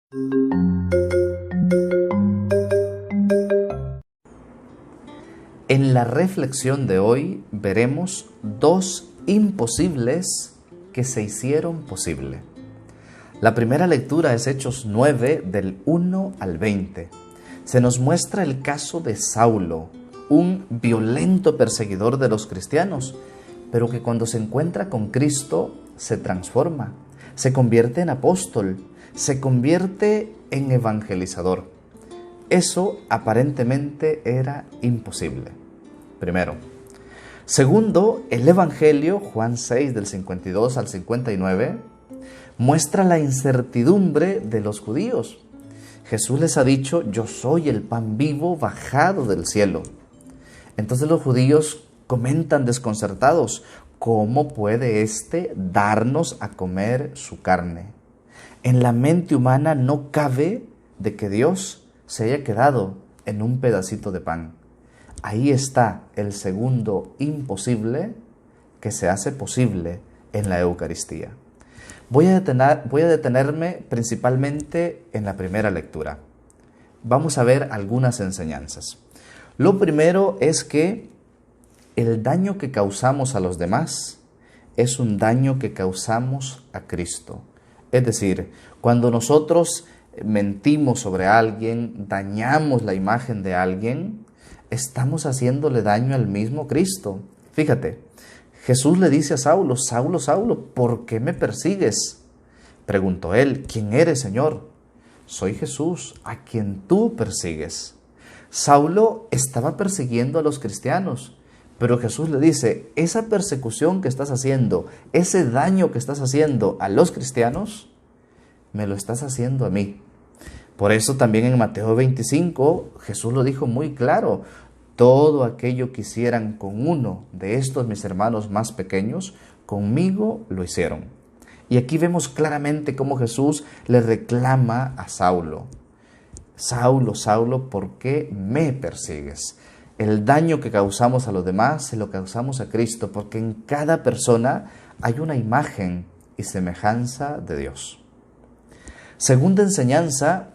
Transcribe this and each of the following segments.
En la reflexión de hoy veremos dos imposibles que se hicieron posible. La primera lectura es Hechos 9, del 1 al 20. Se nos muestra el caso de Saulo, un violento perseguidor de los cristianos, pero que cuando se encuentra con Cristo se transforma, se convierte en apóstol, se convierte en evangelizador. Eso aparentemente era imposible. Primero. Segundo, el Evangelio, Juan 6, del 52 al 59, muestra la incertidumbre de los judíos. Jesús les ha dicho: yo soy el pan vivo bajado del cielo. Entonces los judíos comentan desconcertados: ¿cómo puede éste darnos a comer su carne? En la mente humana no cabe de que Dios se haya quedado en un pedacito de pan. Ahí está el segundo imposible que se hace posible en la Eucaristía. Voy a detenerme principalmente en la primera lectura. Vamos a ver algunas enseñanzas. Lo primero es que el daño que causamos a los demás es un daño que causamos a Cristo. Es decir, cuando nosotros mentimos sobre alguien, dañamos la imagen de alguien, estamos haciéndole daño al mismo Cristo. Fíjate, Jesús le dice a Saulo: Saulo, Saulo, ¿por qué me persigues? Preguntó él: ¿quién eres, Señor? Soy Jesús, a quien tú persigues. Saulo estaba persiguiendo a los cristianos, pero Jesús le dice: esa persecución que estás haciendo, ese daño que estás haciendo a los cristianos, me lo estás haciendo a mí. Por eso también en Mateo 25 Jesús lo dijo muy claro: todo aquello que hicieran con uno de estos mis hermanos más pequeños, conmigo lo hicieron. Y aquí vemos claramente cómo Jesús le reclama a Saulo: Saulo, Saulo, ¿por qué me persigues? El daño que causamos a los demás se lo causamos a Cristo, porque en cada persona hay una imagen y semejanza de Dios. Segunda enseñanza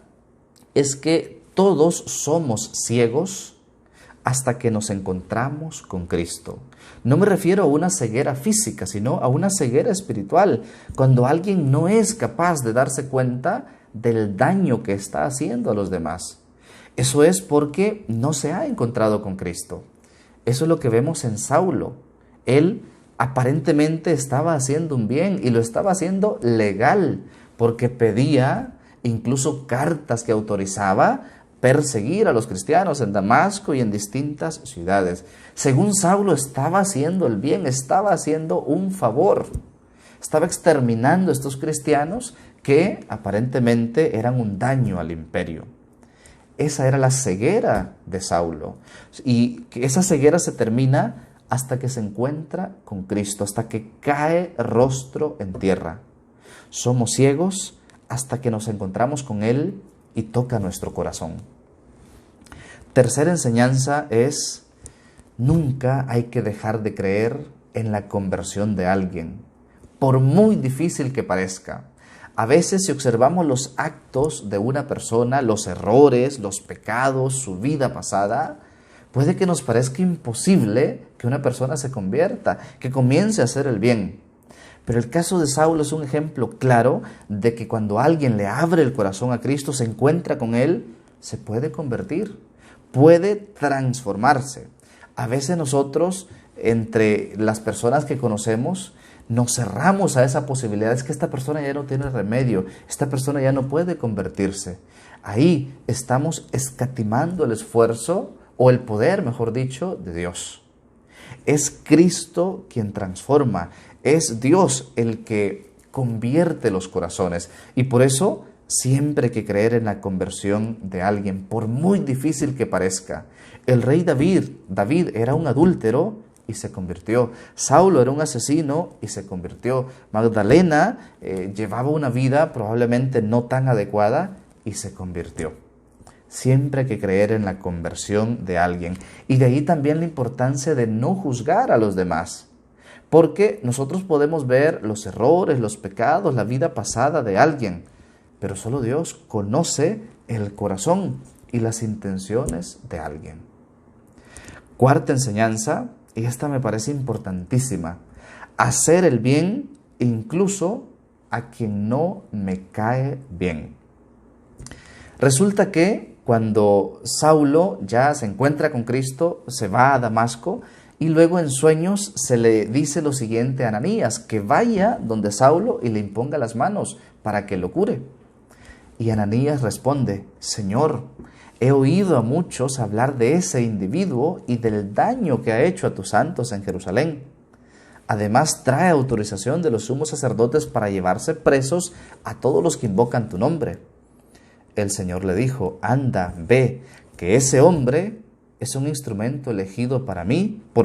es que todos somos ciegos hasta que nos encontramos con Cristo. No me refiero a una ceguera física, sino a una ceguera espiritual, cuando alguien no es capaz de darse cuenta del daño que está haciendo a los demás. Eso es porque no se ha encontrado con Cristo. Eso es lo que vemos en Saulo. Él aparentemente estaba haciendo un bien y lo estaba haciendo legal, porque pedía incluso cartas que autorizaba perseguir a los cristianos en Damasco y en distintas ciudades. Según Saulo, estaba haciendo el bien, estaba haciendo un favor. Estaba exterminando a estos cristianos que aparentemente eran un daño al imperio. Esa era la ceguera de Saulo. Y esa ceguera se termina hasta que se encuentra con Cristo, hasta que cae rostro en tierra. Somos ciegos hasta que nos encontramos con Él y toca nuestro corazón. Tercera enseñanza es: nunca hay que dejar de creer en la conversión de alguien, por muy difícil que parezca. A veces, si observamos los actos de una persona, los errores, los pecados, su vida pasada, puede que nos parezca imposible que una persona se convierta, que comience a hacer el bien. Pero el caso de Saulo es un ejemplo claro de que cuando alguien le abre el corazón a Cristo, se encuentra con Él, se puede convertir, puede transformarse. A veces nosotros, entre las personas que conocemos, nos cerramos a esa posibilidad. Es que esta persona ya no tiene remedio, esta persona ya no puede convertirse. Ahí estamos escatimando el esfuerzo o el poder, mejor dicho, de Dios. Es Cristo quien transforma, es Dios el que convierte los corazones. Y por eso siempre hay que creer en la conversión de alguien, por muy difícil que parezca. El rey David era un adúltero y se convirtió. Saulo era un asesino y se convirtió. Magdalena llevaba una vida probablemente no tan adecuada y se convirtió. Siempre hay que creer en la conversión de alguien. Y de ahí también la importancia de no juzgar a los demás. Porque nosotros podemos ver los errores, los pecados, la vida pasada de alguien. pero solo Dios conoce el corazón y las intenciones de alguien. Cuarta enseñanza, y esta me parece importantísima: hacer el bien incluso a quien no me cae bien. Resulta que cuando Saulo ya se encuentra con Cristo, se va a Damasco y luego en sueños se le dice lo siguiente a Ananías: que vaya donde Saulo y le imponga las manos para que lo cure. Y Ananías responde: Señor, he oído a muchos hablar de ese individuo y del daño que ha hecho a tus santos en Jerusalén. Además, trae autorización de los sumos sacerdotes para llevarse presos a todos los que invocan tu nombre. El Señor le dijo: anda, ve, que ese hombre es un instrumento elegido por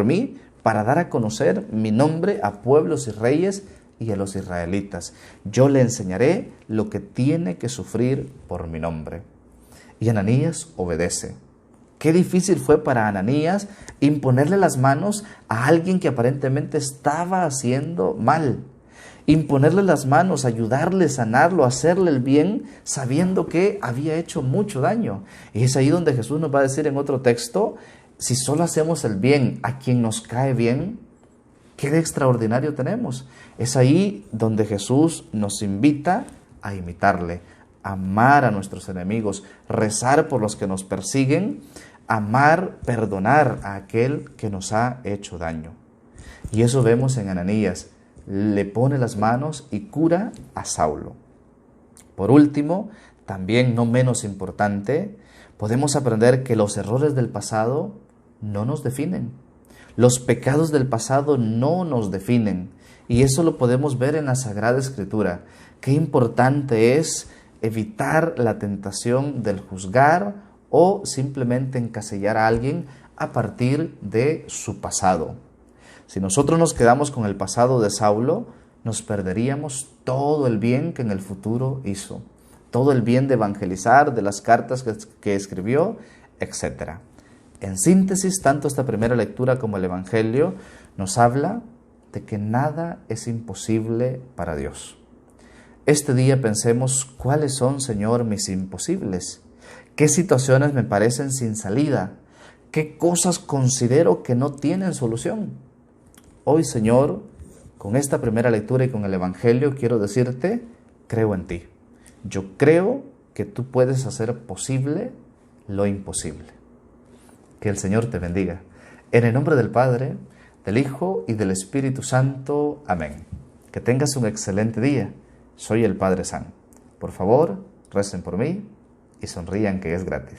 mí, para dar a conocer mi nombre a pueblos y reyes y a los israelitas. Yo le enseñaré lo que tiene que sufrir por mi nombre. Y Ananías obedece. Qué difícil fue para Ananías imponerle las manos a alguien que aparentemente estaba haciendo mal. Imponerle las manos, ayudarle, sanarlo, hacerle el bien, sabiendo que había hecho mucho daño. Y es ahí donde Jesús nos va a decir en otro texto: si solo hacemos el bien a quien nos cae bien, ¿qué de extraordinario tenemos? Es ahí donde Jesús nos invita a imitarle, amar a nuestros enemigos, rezar por los que nos persiguen, amar, perdonar a aquel que nos ha hecho daño. Y eso vemos en Ananías. Le pone las manos y cura a Saulo. Por último, también no menos importante, podemos aprender que los errores del pasado no nos definen. Los pecados del pasado no nos definen. Y eso lo podemos ver en la Sagrada Escritura. Qué importante es evitar la tentación del juzgar o simplemente encasillar a alguien a partir de su pasado. Si nosotros nos quedamos con el pasado de Saulo, nos perderíamos todo el bien que en el futuro hizo, todo el bien de evangelizar, de las cartas que escribió, etc. En síntesis, tanto esta primera lectura como el Evangelio nos habla de que nada es imposible para Dios. Este día pensemos: ¿cuáles son, Señor, mis imposibles? ¿Qué situaciones me parecen sin salida? ¿Qué cosas considero que no tienen solución? Hoy, Señor, con esta primera lectura y con el Evangelio, quiero decirte: creo en ti. Yo creo que tú puedes hacer posible lo imposible. Que el Señor te bendiga. En el nombre del Padre, del Hijo y del Espíritu Santo. Amén. Que tengas un excelente día. Soy el Padre San. Por favor, recen por mí y sonrían, que es gratis.